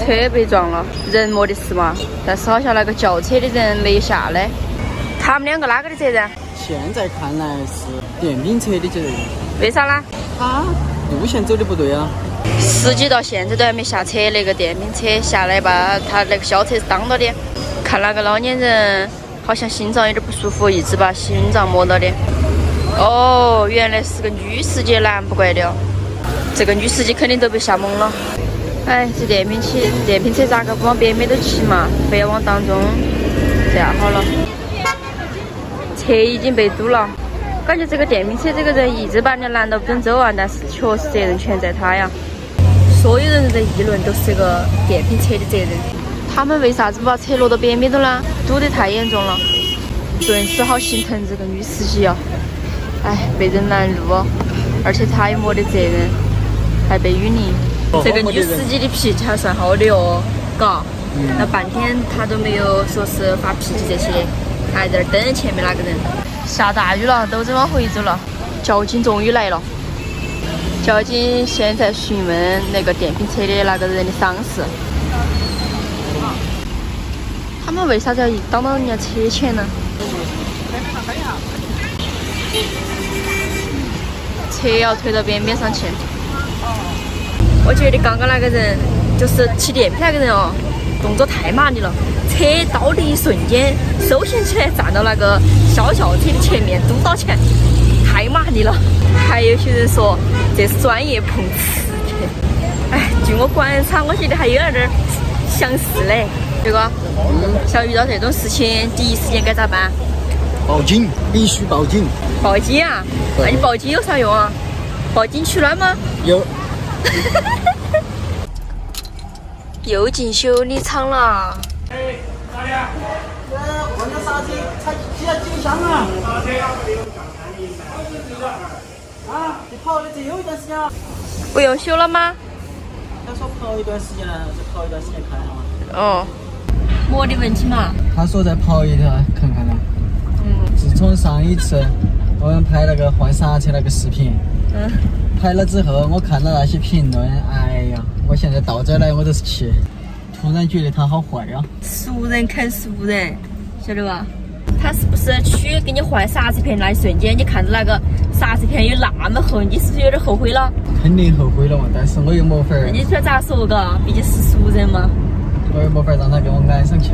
车被撞了，人没得事嘛，但是好像那个轿车的人没有下来。他们两个哪个的责任？现在看来是电瓶车的责任。为啥呢？他路线走的不对啊。司机到现在都还没下车，那个电瓶车下来把他那个小车是挡到的。看那个老年人好像心脏有点不舒服，一直把心脏摸到的。哦，原来是个女司机，难不怪的哦。这个女司机肯定都被吓懵了。哎，这电瓶车咋个不往边边都骑嘛，非要往当中？这样好了，车已经被堵了。感觉这个电瓶车这个人一直把人家拦到不准走啊，但是确实责任全在他呀。所有人在议论都是这个电瓶车的责任。他们为啥子不把车挪到边边头呢？堵得太严重了，顿时好心疼这个女司机啊！哎，被人拦路哦，而且他也没得责任，还被雨淋。这个女司机的脾气还算好的哦，嘎，那半天他都没有说是发脾气这些，还在那儿等前面那个人。下大雨了，都在往回走了。交警终于来了，交警现在询问那个电瓶车的那个人的伤势。他们为啥子要挡到人家车前呢？车要推到边边上去。我觉得刚刚那个人就是骑电瓶那个人哦，动作太麻利了。车到的一瞬间，手掀起来站到那个小轿车的前面，堵到前，太麻利了。还有些人说这是专业碰瓷的。哎，据我观察，我觉得还有点相似嘞。这个，像遇到这种事情，第一时间该咋办？报警，必须报警。报警啊？那你报警有啥用啊？报警取暖吗？有。又进修理厂了。哎，哪里啊？换个刹车，才几要9箱啊？啊，你跑的这有一段时间了。不用修了吗？他说跑一段时间了，就跑一段时间看看嘛。哦，没得问题嘛。他说再跑一条看看呢。自从上一次我们拍那个换刹车那个视频，拍了之后，我看到那些评论，哎呀，我现在到这儿来我都是气，突然觉得他好坏呀。熟人啃熟人，晓得吧？他是不是去给你换刹车片那一瞬间，你看到那个刹车片有那么厚，你是不是有点后悔了？肯定后悔了嘛，但是我又没法儿。你说咋说嘎？毕竟是熟人嘛。我又没法儿让他给我安上去。